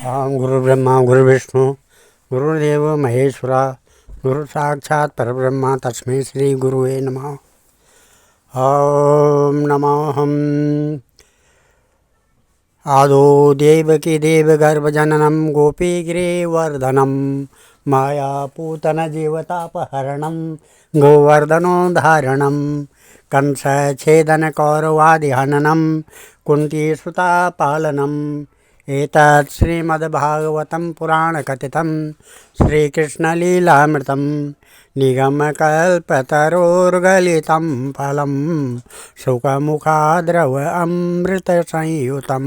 ओम गुरुर्ब्रह्मा गुरुर्विष्णु गुरुर्देव महेश्वरा गुरु साक्षात् परब्रह्मा तस्मै श्री गुरुवे नमः। ओम नमोऽहं आदो देवकी देवगर्भजननं गोपीगिरिवर्धनं मायापूतनजीवतापहरणं गोवर्धनोद्धारणं कंसच्छेदनकौरवादिहननं कुन्तीसुतापालनम् एतत् श्रीमद्भागवतं पुराणकथितं श्रीकृष्णलीलामृतं निगमकल्पतरोर्गलितं फलं शुकमुखाद्रव अमृतसंयुतं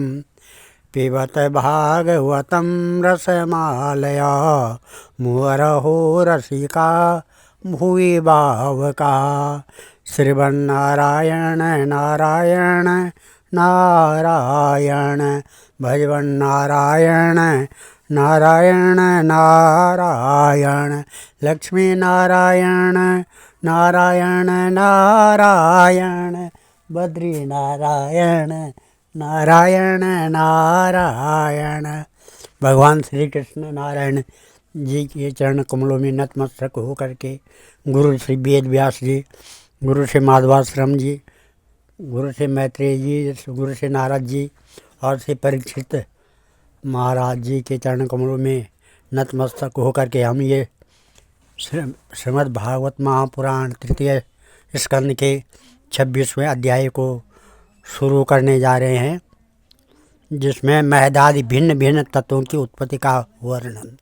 पिबत भागवतं रसमालया मुहुरहो रसिका भुवि भावका। श्रीमन्नारायण नारायण नारायण भजवन्नारायण नारायण नारायण लक्ष्मी नारायण नारायण नारायण बद्री नारायण नारायण नारायण। भगवान श्री कृष्ण नारायण जी के चरण कमलों में नतमस्तक होकर के गुरु श्री वेद व्यास जी, गुरु श्री माधवाश्रम जी, गुरु श्री मैत्रेय जी, गुरु श्री नारद जी और श्री परीक्षित महाराज जी के चरण कमलों में नतमस्तक होकर के हम ये श्रीमद् भागवत महापुराण तृतीय स्कंद के 26वें अध्याय को शुरू करने जा रहे हैं, जिसमें महदादि भिन्न भिन्न तत्वों की उत्पत्ति का वर्णन।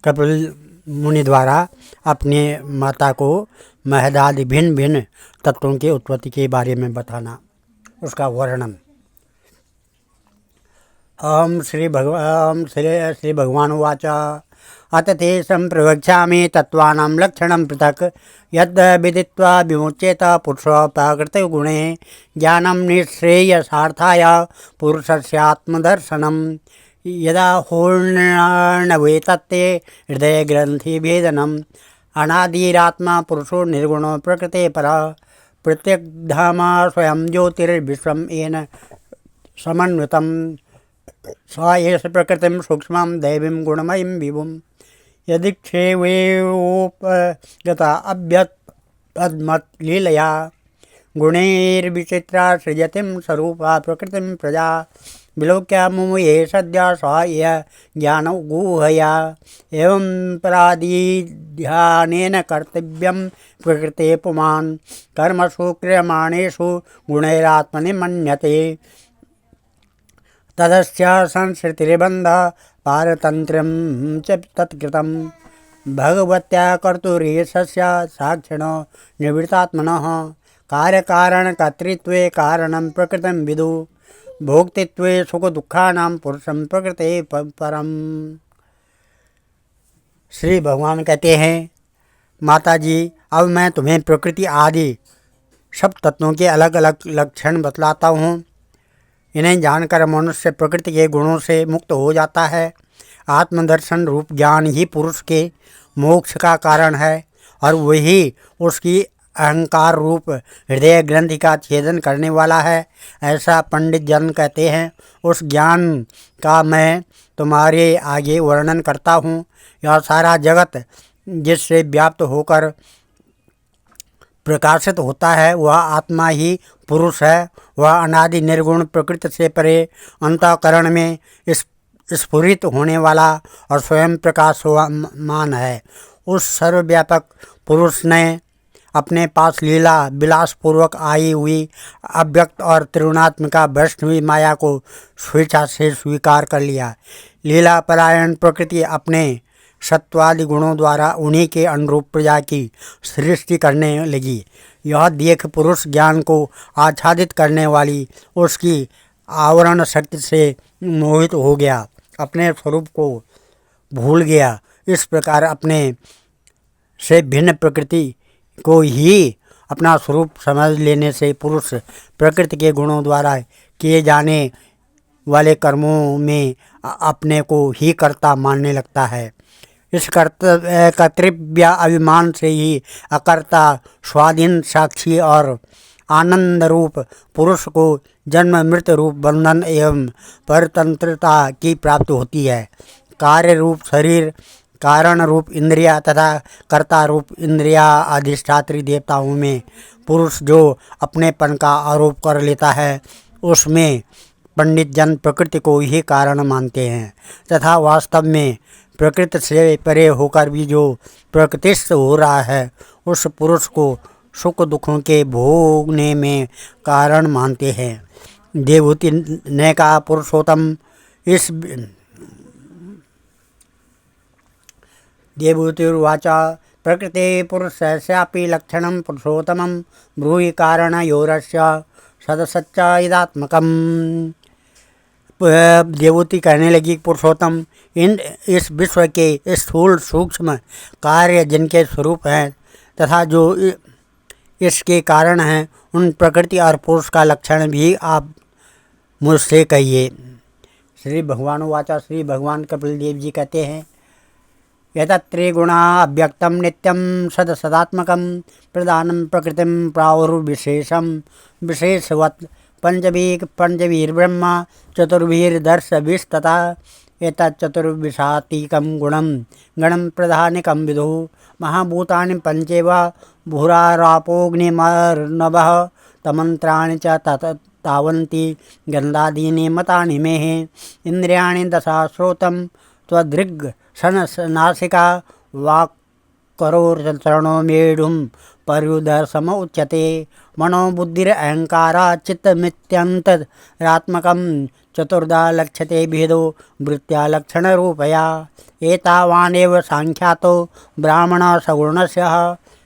कपिल मुनि द्वारा अपने माता को महदादि भिन्न भिन्न तत्वों की उत्पत्ति के बारे में बताना, उसका वर्णन। ओम श्री भगवान उवाच अथ ते संप्रवक्ष्यामि तत्त्वानां लक्षणं पृथक् यद् विदित्वा विमुच्येत पुरुषः प्राकृतिकगुणे ज्ञानं निःश्रेयसार्थाय पुरुषस्यात्मदर्शनं यदा हूर्णवेतत्ते हृदयग्रन्थिभेदनम् अनादिरात्मा पुरुषो निर्गुणो प्रकृते परः प्रत्यग्धाम स्वयं ज्योतिर्विश्वं येन समन्वितं स एष प्रकृतिं सूक्ष्मं दैवीं गुणमयीं विभुं यदीक्षेवेवोपगता अभ्युत्पद्मलीलया गुणैर्विचित्रा सृजतिं स्वरूपा प्रकृतिं प्रजा विलोक्य मुमुये सद्य स एष ज्ञानगूहया एवं परादिध्यानेन कर्तव्यं प्रकृते पुमान् कर्मसु क्रियमाणेषु गुणैरात्मनि मन्यते तदस्य संस्कृतिर्बन्ध पारतन्त्र्यं च तत्कृतं भगवत्या कर्तुरीशस्य साक्षिणो निवृत्तात्मनः कार्यकारणकर्तृत्वे कारणं प्रकृतिं विदु भोक्तृत्वे सुखदुःखानां पुरुषं प्रकृते परम। श्री भगवान कहते हैं, माता जी, अब मैं तुम्हें प्रकृति आदि सब तत्वों के अलग अलग लक्षण बतलाता हूँ। इन्हें जानकर मनुष्य प्रकृति के गुणों से मुक्त हो जाता है। आत्मदर्शन रूप ज्ञान ही पुरुष के मोक्ष का कारण है और वही उसकी अहंकार रूप हृदय ग्रंथि का छेदन करने वाला है, ऐसा पंडित जन कहते हैं। उस ज्ञान का मैं तुम्हारे आगे वर्णन करता हूँ। यह सारा जगत जिससे व्याप्त होकर प्रकाशित होता है वह आत्मा ही पुरुष है। वह अनादि निर्गुण प्रकृति से परे अंतःकरण में स्फुरित होने वाला और स्वयं प्रकाशमान है। उस सर्वव्यापक पुरुष ने अपने पास लीला विलासपूर्वक आई हुई अव्यक्त और त्रिगुणात्मिका वैष्णवी माया को स्वेच्छा से स्वीकार कर लिया। लीला परायण प्रकृति अपने सत्वादि गुणों द्वारा उन्हीं के अनुरूप प्रजा की सृष्टि करने लगी। यह देख पुरुष ज्ञान को आच्छादित करने वाली उसकी आवरण शक्ति से मोहित हो गया, अपने स्वरूप को भूल गया। इस प्रकार अपने से भिन्न प्रकृति को ही अपना स्वरूप समझ लेने से पुरुष प्रकृति के गुणों द्वारा किए जाने वाले कर्मों में अपने को ही कर्ता मानने लगता है। इस कर्तव्य अभिमान से ही अकर्ता स्वाधीन साक्षी और आनंद रूप पुरुष को जन्म मृत्यु रूप बंधन एवं परतंत्रता की प्राप्ति होती है। कार्य रूप शरीर, कारण रूप इंद्रिया तथा कर्ता रूप इंद्रिया अधिष्ठात्री देवताओं में पुरुष जो अपनेपन का आरोप कर लेता है, उसमें पंडित जन प्रकृति को ही कारण मानते हैं तथा वास्तव में प्रकृति से परे होकर भी जो प्रकृतिस्थ हो रहा है, उस पुरुष को सुख दुखों के भोगने में कारण मानते हैं। देवहूति ने कहा, पुरुषोत्तम इस देवहूतिर्वाच प्रकृते पुरुषस्यापि लक्षणं पुरुषोत्तमं ब्रूहि कारणयोरस्य सदसच्चायदात्मकम्। देवहूति कहने लगी, पुरुषोत्तम इस विश्व के स्थूल सूक्ष्म कार्य जिनके स्वरूप हैं तथा जो इसके कारण हैं, उन प्रकृति और पुरुष का लक्षण भी आप मुझसे कहिए। श्री भगवान वाचा, श्री भगवान कपिल देव जी कहते हैं, यतत्रिगुणा अव्यक्तम नित्यम सदसदात्मकम प्रधानम प्रकृतिम प्रावुर्विशेषम विशेषवत् पंचवीर्ब्रह्म चतुर्भिर्दर्शभिस्तथा एतच्चतुर्विशातीकं गुणं गणं प्रधानिकं विदुः महाभूतानि पंचेव भूरारापोऽग्निर्नभः तमन्त्राणि च तावन्ति गन्धादीनि मतानि मेः इन्द्रियाणि दश श्रोत्रं त्वदृग् नासिका वाक्करोचरणो मेढुं पर्युदर्शम उच्यते मनोबुद्धिरहंकारा चित्तमित्यन्तरात्मकं चतुर्धा लक्ष्यते भेदो वृत्त्या लक्षणरूपया एतावानेव सांख्यातो ब्राह्मण सगुणस्य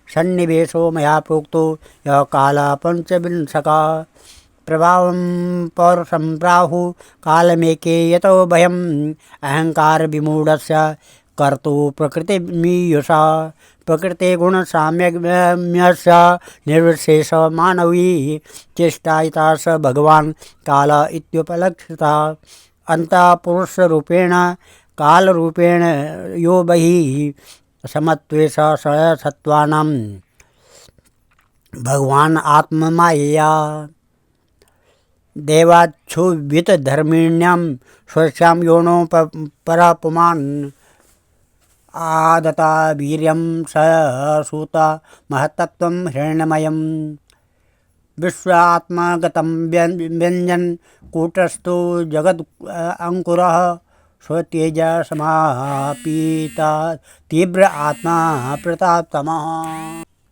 सन्निवेशो मया प्रोक्तो यः कालः पंचविंशका प्रभावं पौरुषं प्राहु कालमेके यतो भयं अहंकार विमूढस्य कर्तु प्रकृतिमीयुषा प्रकृते गुण साम्यस्य निर्विशेष मानवी चेष्टायिता स भगवान काल इत्युपलक्षिता अंतः पुरुष रूपेण काल रूपेण यो बहिः समत्वेष सत्वानां भगवान आत्ममायया देवाच्छुभित धर्मिण्यां स्वस्यां योनो परापुमान् आदता वीर्यं स सूत महत्तत्वं हिरण्यमयं विश्वात्मगतं व्यञ्जन कूटस्थो जगद अंकुरः स्वतेज समापीता तीव्र आत्मा प्रतापतमः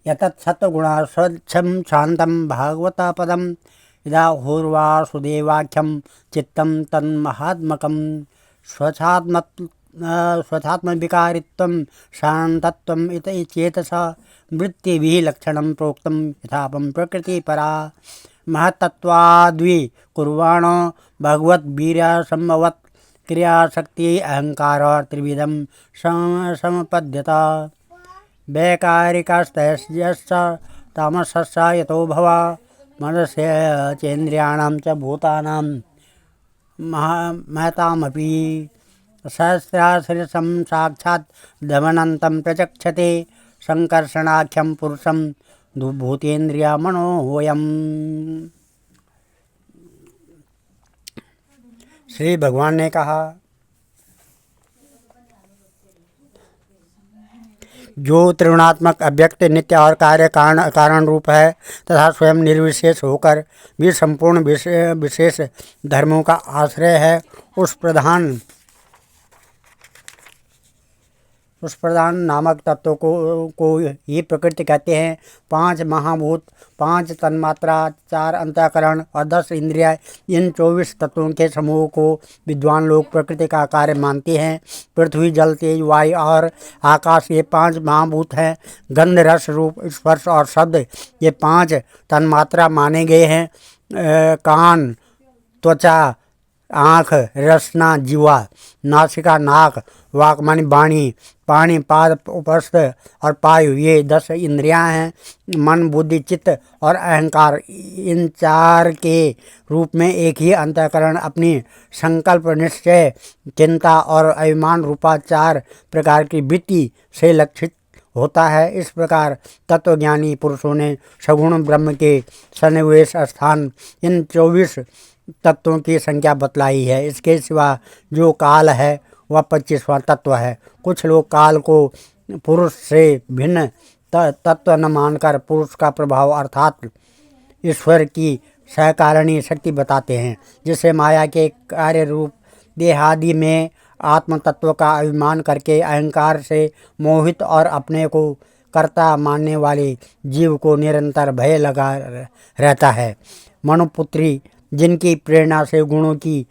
यतत् सत्वगुणा स्वच्छं शान्तं भागवत पदं यदा होर्वासुदेवाख्यं चित्तं तन्महात्मकं स्वच्छात्मविकारित्वं शान्तत्वम् इति चेतसा वृत्तिभिः लक्षणं प्रोक्तं यथापं प्रकृतिपरा महत्तत्वाद्वि कुर्वाणो भगवद्वीर्यसम्भवत् क्रियाशक्ति अहंकार त्रिविधं समपद्यत वैकारिकस्तस्य तामसस्य यतो भवा मनस्य चेन्द्रियाणां च भूतानां महतामपि सहस्राश्रितं साक्षात् दमनन्तं प्रचक्षते संकर्षणाख्यं पुरुषं भूतेन्द्रियमनोऽयम्। श्री भगवान ने कहा, जो त्रिगुणात्मक अव्यक्त नित्य और कार्य कारण रूप है तथा स्वयं निर्विशेष होकर भी संपूर्ण विशेष धर्मों का आश्रय है, उस प्रधान नामक तत्व को ही प्रकृति कहते हैं। 5 महाभूत, 5 तन्मात्रा, 4 अंतःकरण और 10 इंद्रिय, इन 24 तत्वों के समूह को विद्वान लोग प्रकृति का कार्य मानते हैं। पृथ्वी, जल, तेज, वायु और आकाश ये 5 महाभूत हैं। गंध, रस, रूप, स्पर्श और शब्द ये 5 तन्मात्रा माने गए हैं। कान, त्वचा, आँख, रसना, जीवा, नासिका, नाक, वाक मानी वाणी, पानी, पाद, उपस्थ और पायु ये 10 इंद्रियां हैं। मन, बुद्धि, चित्त और अहंकार इन 4 के रूप में एक ही अंतःकरण अपनी संकल्प, निश्चय, चिंता और अभिमान रूपा 4 प्रकार की वृत्ति से लक्षित होता है। इस प्रकार तत्वज्ञानी पुरुषों ने सगुण ब्रह्म के सन्निवेश स्थान इन 24 तत्वों की संख्या बतलाई है। इसके सिवा जो काल है वह 25वां तत्व है। कुछ लोग काल को पुरुष से भिन्न तत्व न मानकर पुरुष का प्रभाव अर्थात ईश्वर की सहकारिणी शक्ति बताते हैं, जिसे माया के कार्य रूप देहादि में आत्म तत्व का अभिमान करके अहंकार से मोहित और अपने को कर्ता मानने वाले जीव को निरंतर भय लगा रहता है। मनुपुत्री जिनकी प्रेरणा से गुणों की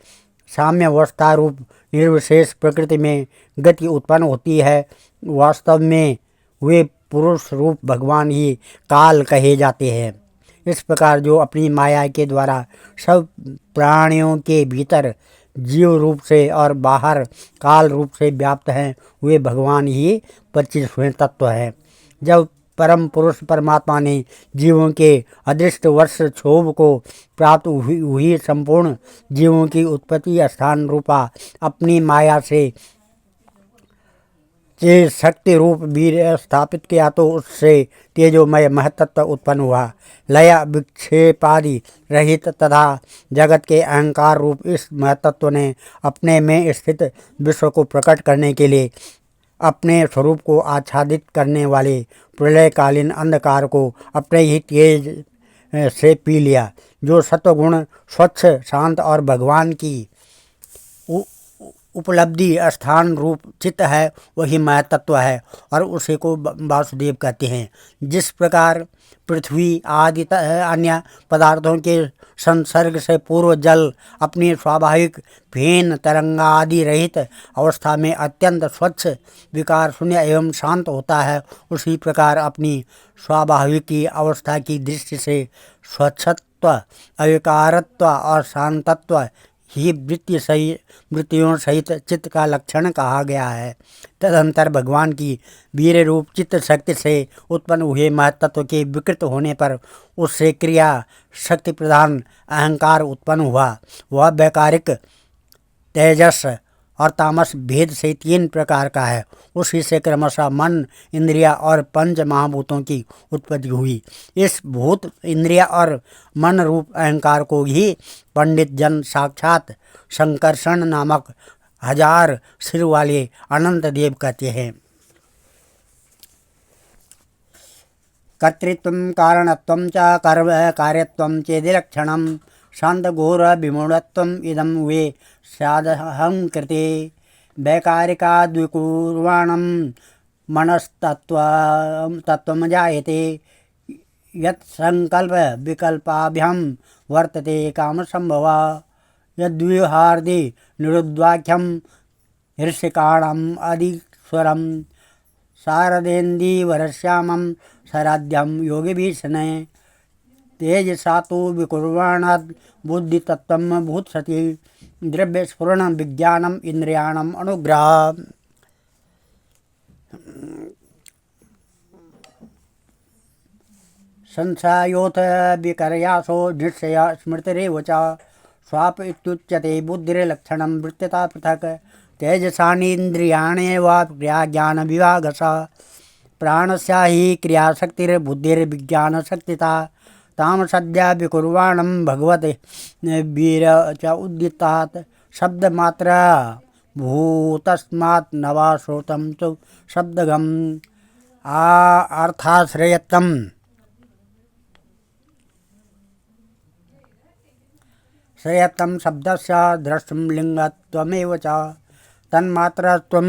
साम्यावस्था रूप निर्विशेष प्रकृति में गति उत्पन्न होती है, वास्तव में वे पुरुष रूप भगवान ही काल कहे जाते हैं। इस प्रकार जो अपनी माया के द्वारा सब प्राणियों के भीतर जीव रूप से और बाहर काल रूप से व्याप्त हैं, वे भगवान ही 25वें तत्व हैं। जब परम पुरुष परमात्मा ने जीवों के अदृष्ट वर्ष क्षोभ को प्राप्त हुई संपूर्ण जीवों की उत्पत्ति स्थान रूपा अपनी माया से शक्ति रूप वीर स्थापित किया तो उससे तेजोमय महतत्व उत्पन्न हुआ। लय विक्षेपादि रहित तथा जगत के अहंकार रूप इस महतत्व ने अपने में स्थित विश्व को प्रकट करने के लिए अपने स्वरूप को आच्छादित करने वाले प्रलयकालीन अंधकार को अपने ही तेज से पी लिया। जो सत्वगुण स्वच्छ शांत और भगवान की उपलब्धि स्थान रूप चित्त है, वही महतत्व है और उसी को वासुदेव कहते हैं। जिस प्रकार पृथ्वी आदि अन्य पदार्थों के संसर्ग से पूर्व जल अपनी स्वाभाविक फेन तरंगा आदि रहित अवस्था में अत्यंत स्वच्छ विकार शून्य एवं शांत होता है, उसी प्रकार अपनी स्वाभाविक अवस्था की दृष्टि से स्वच्छत्व अविकारत्व और शांतत्व ही वृत्तियों सहित चित्त का लक्षण कहा गया है। तदंतर भगवान की वीर रूप चित्त शक्ति से उत्पन्न हुए महतत्व के विकृत होने पर उससे क्रिया शक्ति प्रधान अहंकार उत्पन्न हुआ। वह वैकारिक तेजस और तामस भेद से 3 प्रकार का है। उसी से क्रमशः मन इंद्रिया और पंच महाभूतों की उत्पत्ति हुई। इस भूत इंद्रिया और मन रूप अहंकार को ही पंडित जन साक्षात संकर्षण नामक 1000 सिर वाले अनंत देव कहते हैं। कर्तृत्वं कारणत्वं च कार्यत्वं चेदिलक्षणं शांतघोर विमूढत्वम् इदं वे स्यादहंकृते वैकारिकाद्विकुर्वाणं मनस्तत्त्वं जायते यत् संकल्प विकल्पाभ्यां वर्तते कामसंभवा यद्विहार्दे निरुद्वाख्यं ऋषिकाणाम् अधीश्वरं शारदेन्दीवरश्यामं शराध्यं योगिभीषणे तेजसातो विकुर्वाणाद् बुद्धितत्त्वं भूत्सति द्रव्यस्फुरण विज्ञानम इंद्रियाणम अनुग्रह। संशयोऽथ विपर्यासो निश्चय स्मृतिरेव च स्वाप इत्युच्यते बुद्धिर्लक्षणं वृत्त्यता पृथक् तेजसानीन्द्रियाण्येव क्रियाज्ञानविभागशः प्राणस्य हि क्रियाशक्तिर्बुद्धिर्विज्ञानशक्तिता तामसद्या विकुर्वाणं भगवते वीर च उद्दितात् शब्दमात्र भूतस्मात् नवा श्रोतं च शब्दगम् अर्थाश्रयत्वं श्रयत्वं शब्दस्य द्रष्टुं लिंगत्वमेव च तन्मात्रत्वं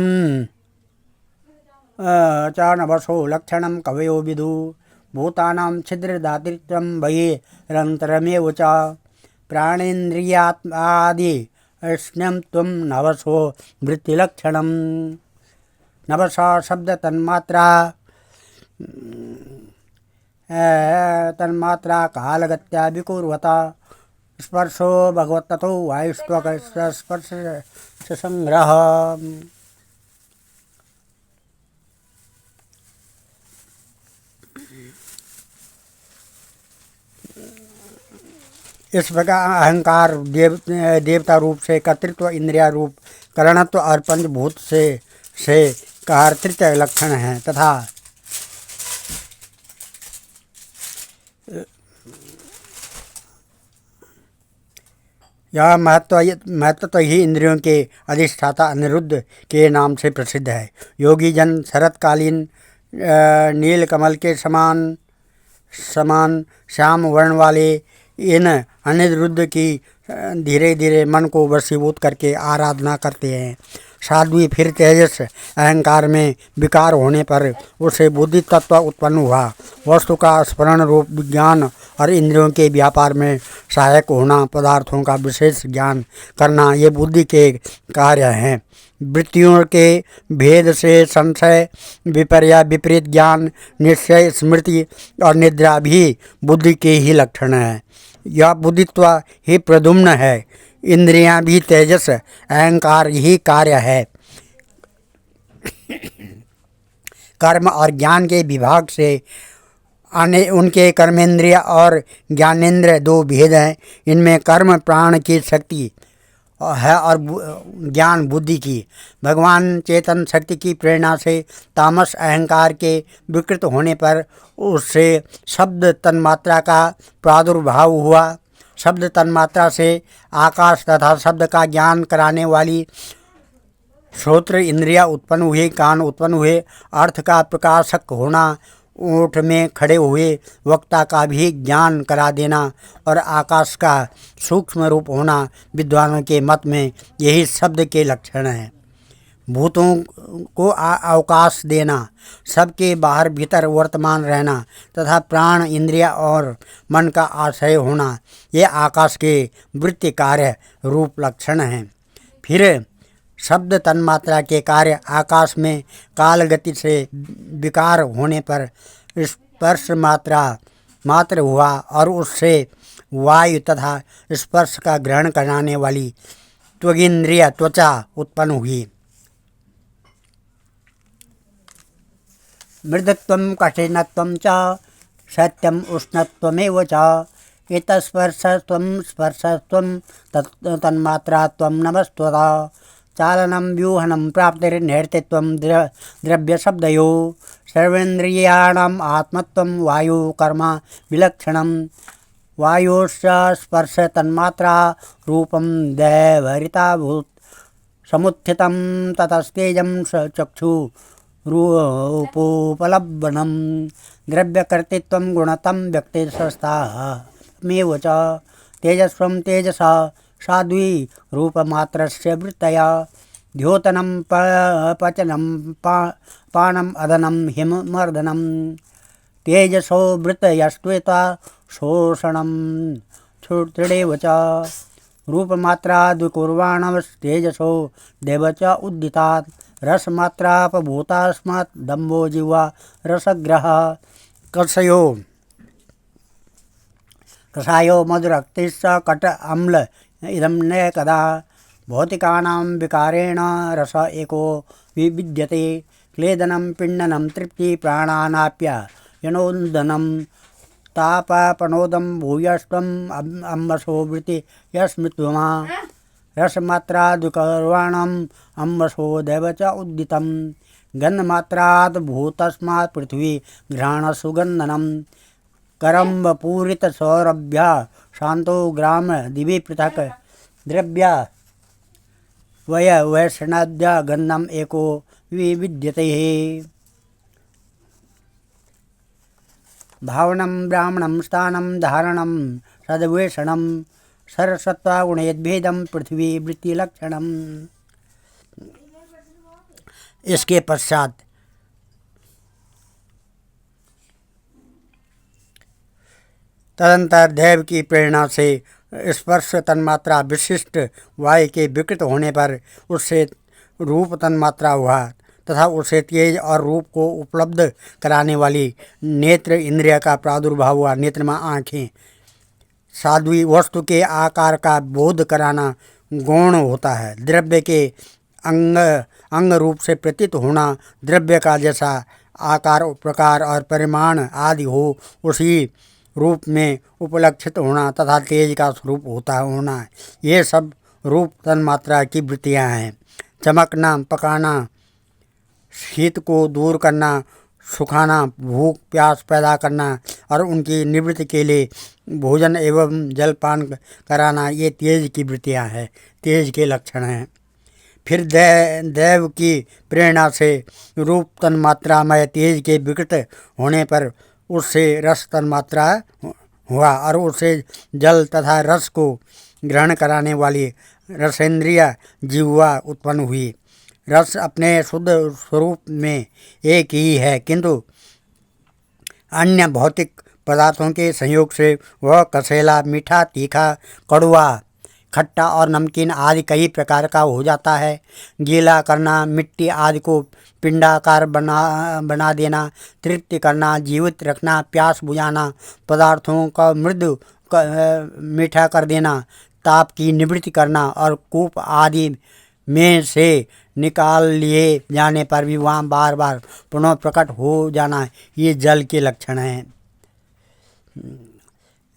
च नवसो लक्षणं कवयो विदु भूतानां छिद्रदातृत्वं बहिरन्तरमेव च प्राणेन्द्रियादि स्नत्वं नवसो वृत्तिलक्षणं नवसा शब्द तन्मात्रा कालगत्या विकुर्वता स्पर्शो भगवत्ततो वायुस्त्वक स्पर्श संग्रह। इस प्रकार अहंकार देवता रूप से कर्तृत्व, इंद्रिया रूप करणत्व और पंचभूत से कर्तृत्व लक्षण हैं तथा यह महत्व तो ही इंद्रियों के अधिष्ठाता अनिरुद्ध के नाम से प्रसिद्ध है। योगी जन शरतकालीन नील कमल के समान समान श्याम वर्ण वाले इन अनिरुद्ध की धीरे धीरे मन को वशीभूत करके आराधना करते हैं। साध्वी फिर तेजस अहंकार में विकार होने पर उसे बुद्धि तत्व उत्पन्न हुआ। वस्तु का स्मरण रूप विज्ञान और इंद्रियों के व्यापार में सहायक होना, पदार्थों का विशेष ज्ञान करना, ये बुद्धि के कार्य हैं। वृत्तियों के भेद से संशय, विपर्य, विपरीत ज्ञान, निश्चय, स्मृति और निद्रा भी बुद्धि के ही लक्षण हैं। यह बुद्धित्व ही प्रद्युम्न है। इंद्रियां भी तेजस अहंकार ही कार्य है। कर्म और ज्ञान के विभाग से उनके कर्मेंद्रिय और ज्ञानेंद्रिय दो भेद हैं। इनमें कर्म प्राण की शक्ति है और ज्ञान बुद्धि की। भगवान चेतन शक्ति की प्रेरणा से तामस अहंकार के विकृत होने पर उससे शब्द तन्मात्रा का प्रादुर्भाव हुआ। शब्द तन्मात्रा से आकाश तथा शब्द का ज्ञान कराने वाली श्रोत्र इंद्रिया उत्पन्न हुई, कान उत्पन्न हुए। अर्थ का प्रकाशक होना, ऊँट में खड़े हुए वक्ता का भी ज्ञान करा देना और आकाश का सूक्ष्म रूप होना विद्वानों के मत में यही शब्द के लक्षण हैं। भूतों को अवकाश देना, सबके बाहर भीतर वर्तमान रहना तथा प्राण, इंद्रिय और मन का आश्रय होना, ये आकाश के वृत्ति कार्य रूप लक्षण हैं। फिर शब्द तन्मात्रा के कार्य आकाश में काल गति से विकार होने पर स्पर्श मात्र हुआ और उससे वायु तथा स्पर्श का ग्रहण कराने वाली त्वगिंद्रिय त्वचा उत्पन्न हुई। मृदत्वं कठिनत्वं च सत्यम उष्णत्वमेव च इतस्पर्शत्वं स्पर्शत्वं तन्मात्रात्वं नमस्त्वता चालनं व्यूहनं प्राप्तिर्निहर्तित्वं द्रव्यशब्दयोः सर्वेन्द्रियाणाम् आत्मत्वं वायु कर्म विलक्षणं वायोश्च स्पर्श तन्मात्रा रूपं दैवरिताभूत समुत्थितं ततस्तेजं चक्षु रूपोपलब्धनं द्रव्यकर्तृत्वं गुणतं व्यक्तिशस्तामेव च तेजस्वं तेजसा साध्वी रूपमात्रस्य वृत्तया द्योतनं पचनं पानम् अदनं हिममर्दनं तेजसो वृत्तयस्त्वेता शोषणं क्षुत्रेव च रूपमात्राद्विकुर्वाणस्तेजसो देव च उद्दितात् रसमात्रापभूतास्मात् दम्भो जिह्वा रसग्रह कषायो मधुरक्तिश्च कट अम्ल इदं न कदा भौतिकानां विकारेण रस एको विविद्यते क्लेदनं पिण्डनं तृप्ति प्राणानाप्य यनोदनं तापपनोदं भूयस्त्वम् अम्बसो वृत्ति यस्मित्वमा रसमात्राद्विकुर्वाणम् अम्बसो दैव च उद्दितं गन्धमात्रात् भूतस्मात् पृथ्वी घ्राणसुगन्धनं करम्बपूरितसौरभ्या शांतो ग्राम दिवि पृथक द्रव्या वैष्णद्या गन्धम एको विविद्यते भावनं ब्राह्मणं स्थानं धारणं सद्वेषणं सरसत्वागुणेद्भेदं पृथ्वी वृत्तिलक्षणम्। इसके पश्चात तदंतर दैव की प्रेरणा से स्पर्श तन्मात्रा विशिष्ट वायु के विकृत होने पर उससे रूप तन्मात्रा हुआ तथा उसे तेज और रूप को उपलब्ध कराने वाली नेत्र इंद्रिय का प्रादुर्भाव हुआ। नेत्र में आँखें। साध्वी वस्तु के आकार का बोध कराना गौण होता है। द्रव्य के अंग रूप से प्रतीत होना, द्रव्य का जैसा आकार, प्रकार और परिमाण आदि हो उसी रूप में उपलक्षित होना तथा तेज का स्वरूप होना, ये सब रूप तन्मात्रा की वृत्तियाँ हैं। चमकना, पकाना, शीत को दूर करना, सुखाना, भूख प्यास पैदा करना और उनकी निवृत्ति के लिए भोजन एवं जलपान कराना, ये तेज की वृत्तियाँ हैं, तेज के लक्षण हैं। फिर दैव की प्रेरणा से रूप तन्मात्रामय तेज के विकृत होने पर उससे रस तन्मात्रा हुआ और उससे जल तथा रस को ग्रहण कराने वाली रसेंद्रिय जिह्वा उत्पन्न हुई। रस अपने शुद्ध स्वरूप में एक ही है, किंतु अन्य भौतिक पदार्थों के संयोग से वह कसैला, मीठा, तीखा, कड़वा, खट्टा और नमकीन आदि कई प्रकार का हो जाता है। गीला करना, मिट्टी आदि को पिंडाकार बना देना, तृप्ति करना, जीवित रखना, प्यास बुझाना, पदार्थों का मृदु मीठा कर देना, ताप की निवृत्ति करना और कूप आदि में से निकाल लिए जाने पर भी वहाँ बार बार पुनः प्रकट हो जाना, ये जल के लक्षण हैं।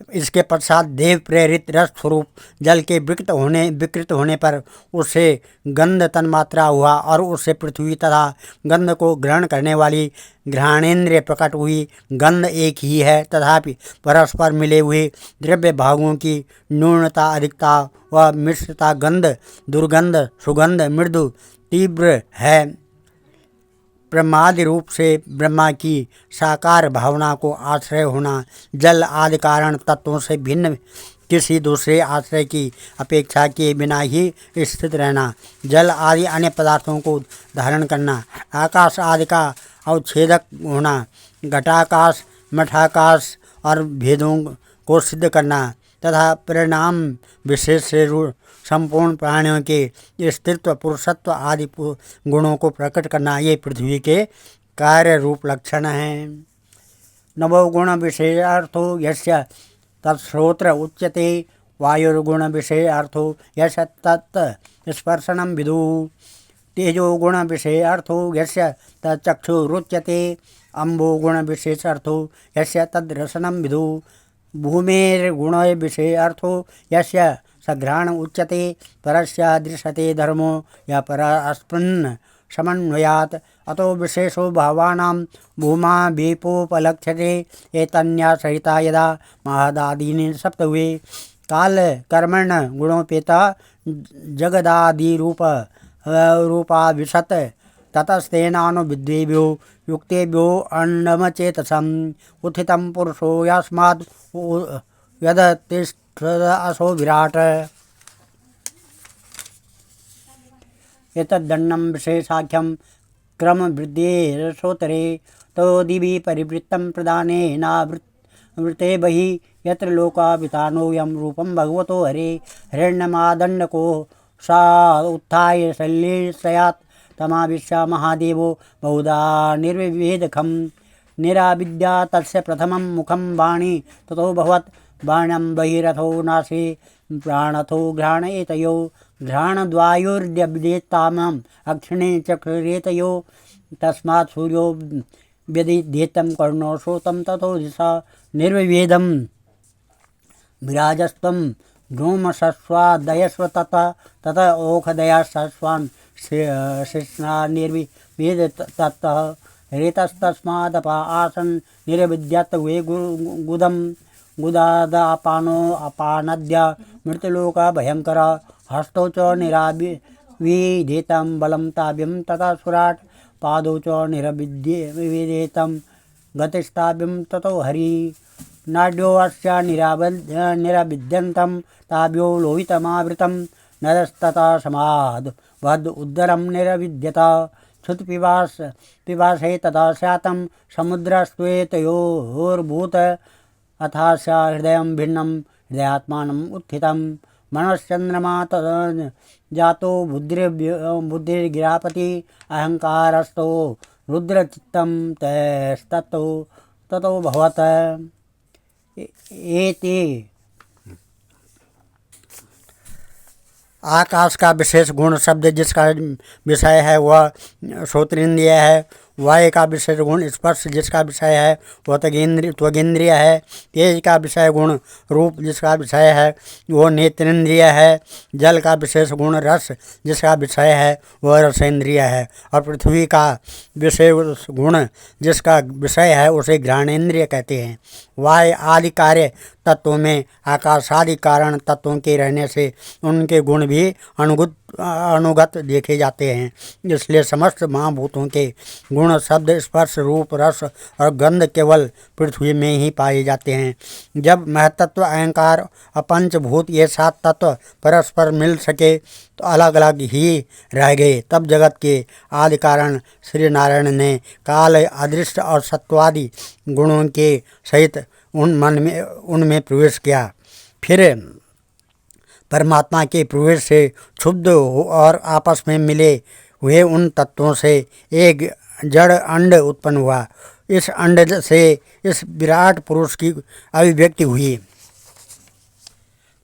इसके पश्चात देव प्रेरित रस स्वरूप जल के विकृत होने पर उससे गंध तन्मात्रा हुआ और उससे पृथ्वी तथा गंध को ग्रहण करने वाली घ्राणेन्द्रिय प्रकट हुई। गंध एक ही है, तथापि परस्पर मिले हुए द्रव्य भागों की न्यूनता, अधिकता व मिश्रता गंध, दुर्गंध, सुगंध, मृदु, तीव्र है। ब्रह्मादि रूप से ब्रह्मा की साकार भावना को आश्रय होना, जल आदि कारण तत्वों से भिन्न किसी दूसरे आश्रय की अपेक्षा किए बिना ही स्थित रहना, जल आदि अन्य पदार्थों को धारण करना, आकाश आदि का अवच्छेदक होना, घटाकाश, मठाकाश और भेदों को सिद्ध करना तथा परिणाम विशेष से संपूर्ण प्राणियों के स्थित्व, पुरुषत्व आदि गुणों को प्रकट करना, ये पृथ्वी के कार्य रूप लक्षण हैं। नवो गुण विषयार्थो यस्य तत्श्रोत्र उच्यते, वायुर्गुण विषयार्थो यस्य तत् स्पर्शनं विदुः, तेजो गुण विषयार्थो यस्य तच्चक्षुरुच्यते, अम्बो गुण विशेषार्थो यस्य तद्रसनं विदुः, भूमेर्गुण विषयार्थो यस्य सघ्राण उच्यते, परस्य दृश्यते धर्मो या परस्पन्न समन्वयात्, अतो विशेषो भावानां भूमा वेपोपलक्ष्यते, एतन्या सहिता यदा महदादीनि सप्त हुए, काल कर्मण गुणोपेता जगदादि रूपा विशत, ततस्तेनानुविद्येभ्यो युक्तेभ्यो अन्नमचेतसम् उत्थितं पुरुषो यस्माद् यदतिष्ठदसो विराट। एतद्दण्डं विशेषाख्यं क्रमवृद्धेरसोत्तरे, तो दिवि परिवृत्तं प्रदानेनावृते बहिः, यत्र लोकाभितानोऽयं रूपं भगवतो हरे, हिरण्यमादण्डको सा उत्थाय शल्ये स्यात्, तमाविश्य महादेवो बहुधा निर्विभेदकं, निराविद्या तस्य प्रथमं मुखं वाणी, ततो भवत् बाणं बहिरथो नासे प्राणथो घ्राण एतयो, घ्राणद्वायोर्व्यदेतामम् अक्षिणे चक्रेतयो, तस्मात् सूर्यो व्यदिध्येतं कर्णो श्रोतं ततो दिशा निर्विभेदं, विराजस्त्वं भ्रूमसस्वादयस्व तत ओखदयासस्वान् शिष्णा निर्विभेद ततः, रेतस्तस्मादपा आसन् निर्विद्यत वे गुदं, गुदादापानो अपानद्य मृत्युलोका भयंकर, हस्तौ च निराविधेतं बलं ताव्यं तथा सुराट, पादौ च निरविधेतं गतिस्ताव्यं ततो हरि, नाड्यो अस्य निरविद्यन्तं ताव्यो लोहितमावृतं, नरस्तथा समाद वद उदरं निरविद्यत, क्षुत्पिपासे तथा स्यातं समुद्रस्त्वेतयोर्भूत, अथास्य हृदयं भिन्नं हृदयात्मानम् उत्थितं, मनश्चन्द्रमा जातो बुद्धिर्गिरापति, अहंकारस्थो रुद्रचित्तं तस्ततो ततो भवत। एते आकाश का विशेष गुण शब्द जिसका विषय है वह श्रोत्रेंद्रिय है, वायु का विषय गुण स्पर्श जिसका विषय है वह त्वगिंद्रिय है। तेज का विषय गुण रूप जिसका विषय है वो नेत्रेंद्रिय है। जल का विशेष गुण रस जिसका विषय है वह रसेंद्रिय है। और पृथ्वी का विषय गुण जिसका विषय है उसे घ्राणेन्द्रिय कहते हैं। वायु आदि कार्य तत्वों में आकाश आदि कारण तत्वों के रहने से उनके गुण भी अनुगत देखे जाते हैं। इसलिए समस्त महाभूतों के गुण शब्द स्पर्श रूप रस और गंध केवल पृथ्वी में ही पाए जाते हैं। जब महतत्व अहंकार अपंचभूत ये 7 तत्व परस्पर मिल सके तो अलग अलग ही रह गए, तब जगत के आदि कारण श्री नारायण ने काल अदृष्ट और सत्वादि गुणों के सहित उनमें प्रवेश किया। फिर परमात्मा के प्रवेश से क्षुब्ध और आपस में मिले हुए उन तत्वों से एक जड़ अंड उत्पन्न हुआ। इस अंड से इस विराट पुरुष की अभिव्यक्ति हुई।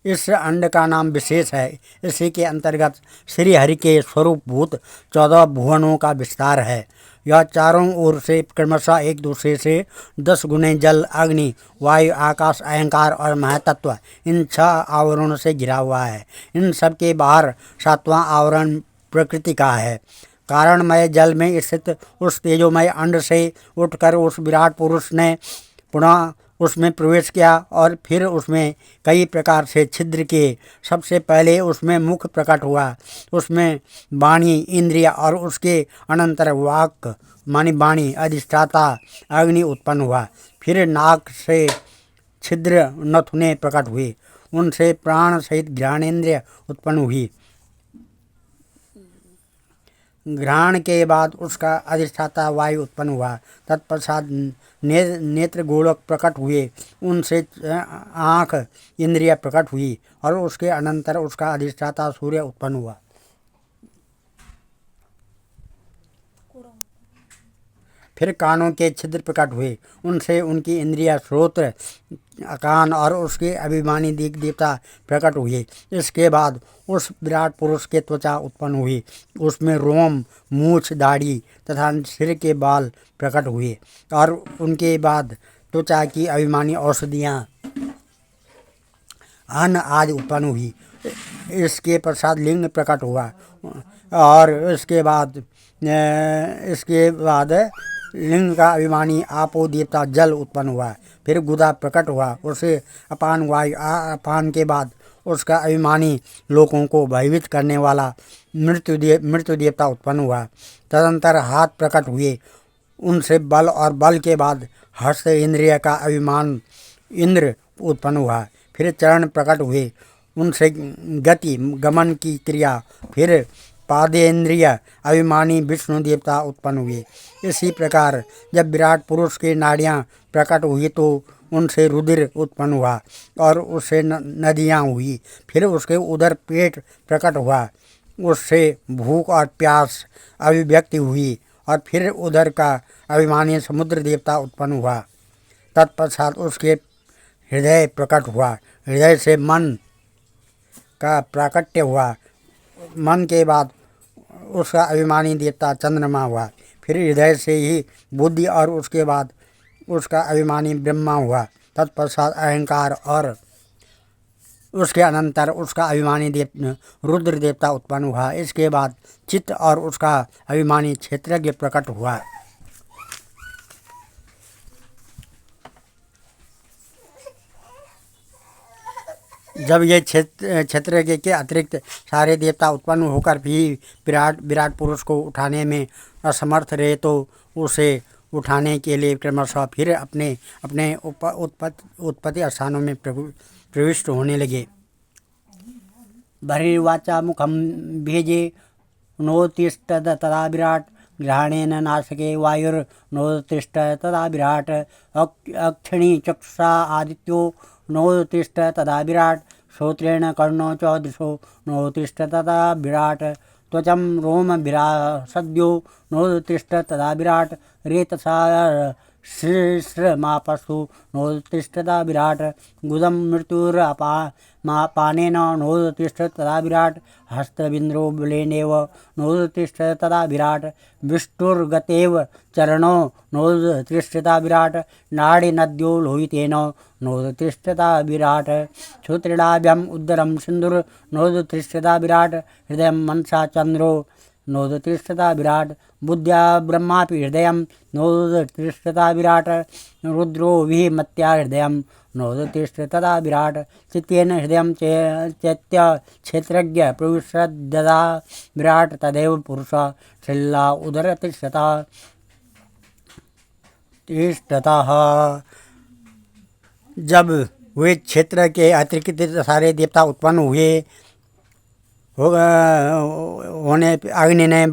इस अंड का नाम विशेष है। इसी के अंतर्गत श्री हरि के स्वरूप भूत 14 भुवनों का विस्तार है। यह चारों ओर से क्रमशः एक दूसरे से 10 गुने जल अग्नि वायु आकाश अहंकार और महतत्व इन 6 आवरणों से घिरा हुआ है। इन सब के बाहर 7वां आवरण प्रकृति का है। कारणमय जल में स्थित उस तेजोमय अंड से उठकर उस विराट पुरुष ने पुनः उसमें प्रवेश किया और फिर उसमें कई प्रकार से छिद्र किए। सबसे पहले उसमें मुख प्रकट हुआ, उसमें वाणी इंद्रिय और उसके अनंतर वाक मानी वाणी अधिष्ठाता अग्नि उत्पन्न हुआ। फिर नाक से छिद्र नथुने प्रकट हुए, उनसे प्राण सहित घ्राणेन्द्रिय उत्पन्न हुई। घ्राण के बाद उसका अधिष्ठाता वायु उत्पन्न हुआ। तत्पश्चात नेत्र गोलक प्रकट हुए, उनसे आँख इंद्रिय प्रकट हुई और उसके अनंतर उसका अधिष्ठाता सूर्य उत्पन्न हुआ। फिर कानों के छिद्र प्रकट हुए, उनसे उनकी इंद्रिय श्रोत्र कान और उसके अभिमानी दिग देवता प्रकट हुए। इसके बाद उस विराट पुरुष के त्वचा उत्पन्न हुई, उसमें रोम मूछ दाढ़ी तथा सिर के बाल प्रकट हुए और उनके बाद त्वचा की अभिमानी औषधियाँ अन्न आदि उत्पन्न हुई। इसके पश्चात लिंग प्रकट हुआ और इसके बाद लिंग का अभिमानी आपो देवता जल उत्पन्न हुआ। फिर गुदा प्रकट हुआ, उसे अपान वायु अपान के बाद उसका अभिमानी लोगों को भयभीत करने वाला मृत्यु देवता उत्पन्न हुआ। तदंतर हाथ प्रकट हुए, उनसे बल और बल के बाद हस्त इंद्रिय का अभिमान इंद्र उत्पन्न हुआ। फिर चरण प्रकट हुए, उनसे गति गमन की क्रिया। फिर पादेन्द्रिय अभिमानी विष्णु देवता उत्पन्न हुए। इसी प्रकार जब विराट पुरुष की नाड़ियाँ प्रकट हुई तो उनसे रुधिर उत्पन्न हुआ और उससे नदियाँ हुई। फिर उसके उधर पेट प्रकट हुआ, उससे भूख और प्यास अभिव्यक्ति हुई और फिर उधर का अभिमानी समुद्र देवता उत्पन्न हुआ। तत्पश्चात उसके हृदय प्रकट हुआ, हृदय से मन का प्राकट्य हुआ। मन के बाद उसका अभिमानी देवता चंद्रमा हुआ। फिर हृदय से ही बुद्धि और उसके बाद उसका अभिमानी ब्रह्मा हुआ। तत्पश्चात अहंकार और उसके अनंतर उसका अभिमानी रुद्र देवता उत्पन्न हुआ। इसके बाद चित्त और उसका अभिमानी क्षेत्रज्ञ प्रकट हुआ। जब ये क्षेत्रज्ञ के अतिरिक्त सारे देवता उत्पन्न होकर भी विराट पुरुष को उठाने में असमर्थ रहे तो उसे उठाने के लिए क्रमशः फिर अपने अपने उत्पत्ति स्थानों में प्रविष्ट होने लगे। बहिर्वाचा मुखम भेजे नोतिष्ठ तदा विराट ग्रहणेन नासिके वायुर्नोतिष्ठ तदा विराट अक्षिणी चक्षुषा आदित्यो नोतिष्ठ तदा विराट श्रोत्रेण कर्णो च दिशो नोतिष्ठ तदा विराट त्वचं रोम विरासद्यो नोतिष्ठ तदा विराट रेतसा श्रीश्रमापस्तु नोदतिष्ठता विराट गुदम मृत्युरपा पानेन नोदतिष्ठ तदा विराट हस्तबिंद्रो बलेनेव नोदतिष्ठ तदा विराट विष्णुर्गतेव चरणो नोदतिष्ठता विराट नाड़ी नद्यो लोहितेन नोदतिष्ठता विराट क्षुत्रिणाभ्यम उदरम सिंधुर नोदतिष्ठता विराट हृदय मनसा चंद्रो नोदतिष्ठता विराट बुद्ध्या ब्रह्मापि हृदय नोदतिष्ठता विराट रुद्रो विमत्या हृदय नोदतिष्ठता विराट चित्तेन हृदय चैत्य क्षेत्रज्ञ प्रविशददा विराट तदेव पुरुष श्रीला उदरतिष्ठता तिष्ठतः। जब वे क्षेत्र के अतिरिक्त सारे देवता उत्पन्न हुए होने अग्नि ने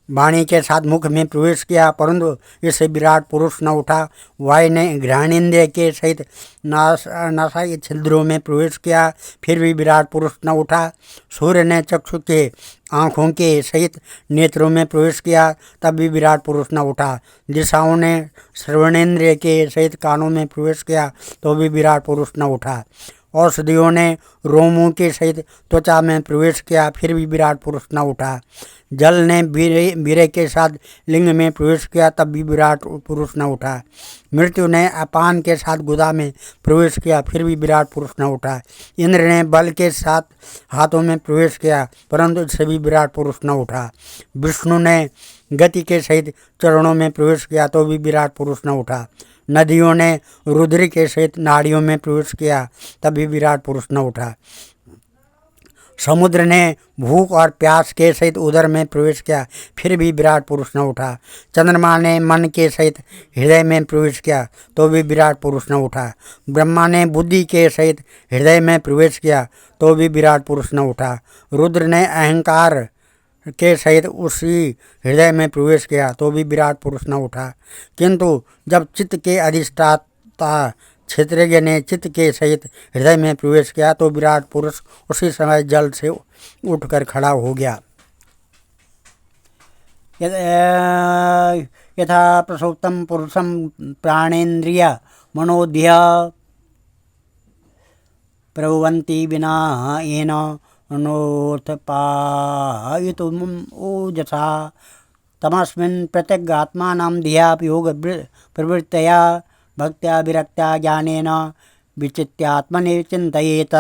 वाणी के साथ मुख में प्रवेश किया, परंतु इससे विराट पुरुष न उठा। वायु ने घ्राणेन्द्रिय के सहित नासा छिद्रों में प्रवेश किया, फिर भी विराट पुरुष न उठा। सूर्य ने चक्षु के आँखों के सहित नेत्रों में प्रवेश किया, तब भी विराट पुरुष न उठा। दिशाओं ने श्रवणेन्द्रिय के सहित कानों में प्रवेश किया, तो भी विराट पुरुष न उठा। औषधियों ने रोमों के सहित त्वचा में प्रवेश किया, फिर भी विराट पुरुष न उठा। जल ने बीरे के साथ लिंग में प्रवेश किया, तब भी विराट पुरुष न उठा। मृत्यु ने अपान के साथ गुदा में प्रवेश किया, फिर भी विराट पुरुष न उठा। इंद्र ने बल के साथ हाथों में प्रवेश किया, परंतु इससे भी विराट पुरुष न उठा। विष्णु ने गति के सहित चरणों में प्रवेश किया, तो भी विराट पुरुष न उठा। नदियों ने रुद्र के सहित नाड़ियों में प्रवेश किया, तभी विराट पुरुष न उठा। समुद्र ने भूख और प्यास के सहित उदर में प्रवेश किया, फिर भी विराट पुरुष न उठा। चंद्रमा ने मन के सहित हृदय में प्रवेश किया, तो भी विराट पुरुष न उठा। ब्रह्मा ने बुद्धि के सहित हृदय में प्रवेश किया, तो भी विराट पुरुष न उठा। रुद्र ने अहंकार के सहित उसी हृदय में प्रवेश किया, तो भी विराट पुरुष न उठा। किंतु जब चित्त के अधिष्ठाता क्षेत्रज्ञ ने चित्त के सहित हृदय में प्रवेश किया, तो विराट पुरुष उसी समय जल से उठकर खड़ा हो गया। यथा प्रसुप्तं पुरुषं प्राणेन्द्रिय मनोध्य प्रभुवन्ति विना येन नोत्पायितुम् ओजसा तमस्मिन् प्रत्यगात्मानं धियापि योग प्रवृत्तया भक्त्या विरक्त्या ज्ञानेन विचित्यात्मनि चिन्तयेत।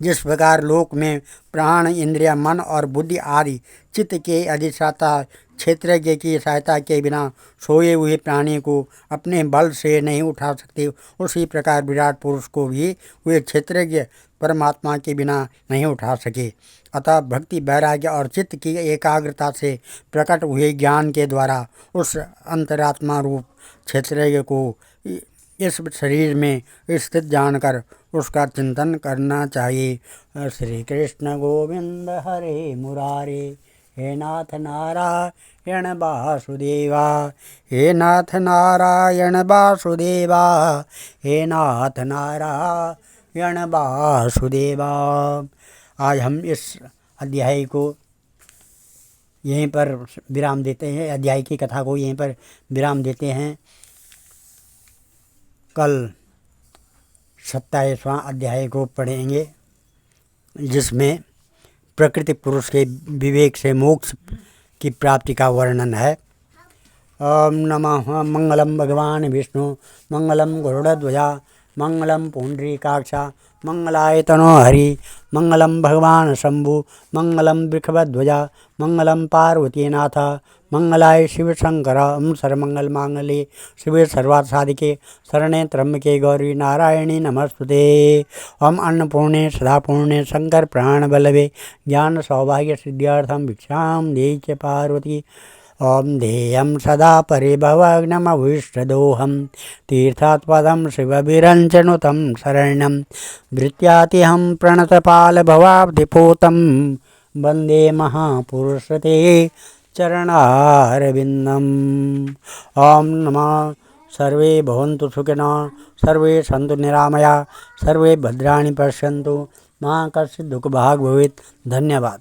जिस प्रकार लोक में प्राण, इंद्रिय, मन और बुद्धि आदि चित्त के अधिष्ठाता क्षेत्रज्ञ की सहायता के बिना सोए हुए प्राणी को अपने बल से नहीं उठा सकते, उसी प्रकार विराट पुरुष को भी वे क्षेत्रज्ञ परमात्मा के बिना नहीं उठा सके। अतः भक्ति, वैराग्य और चित्त की एकाग्रता से प्रकट हुए ज्ञान के द्वारा उस अंतरात्मा रूप क्षेत्रज्ञ को इस शरीर में स्थित जानकर उसका चिंतन करना चाहिए। श्री कृष्ण गोविंद हरे मुरारे, हे नाथ नारायण वासुदेवा, हे नाथ नारायण वासुदेवा, हे नाथ नारायण वासुदेवा। आज हम इस अध्याय को यहीं पर विराम देते हैं, अध्याय की कथा को यहीं पर विराम देते हैं। कल 27वां अध्याय को पढ़ेंगे, जिसमें प्रकृति पुरुष के विवेक से मोक्ष की प्राप्ति का वर्णन है। ओम नमः मंगलम भगवान विष्णु, मंगलम गरुड़ध्वजा, मंगलम पुंडरीकाक्षा, मंगलाय तनो हरि, मंगलम भगवान शंभु, मंगलम वृषभध्वजा, मंगलम पार्वतीनाथ, मंगलाय शिव शंकर। ओम सर्वमंगल मांगल्ये शिवे सर्वार्थ साधिके शरणे त्र्यंबके गौरी नारायणी नमस्तुते। ओम अन्नपूर्णे सदापूर्णे शंकर प्राण बल्लभे ज्ञान सौभाग्य सिद्ध्यर्थम भिक्षाम देहि च पार्वती। ओम देयं सदा परिभवग्नमभीष्टदोहं तीर्थात्पदं शिवभिरञ्जनुतं शरणं भृत्यातिहं प्रणतपालभवाब्धिपोतं वन्दे महापुरुषते चरणारविन्दम्। ओम नमः। सर्वे भवन्तु सुखिनः, सर्वे सन्तु निरामया, सर्वे भद्राणि पश्यन्तु, मा कश्चित् दुःखभाग् भवेत्। धन्यवाद।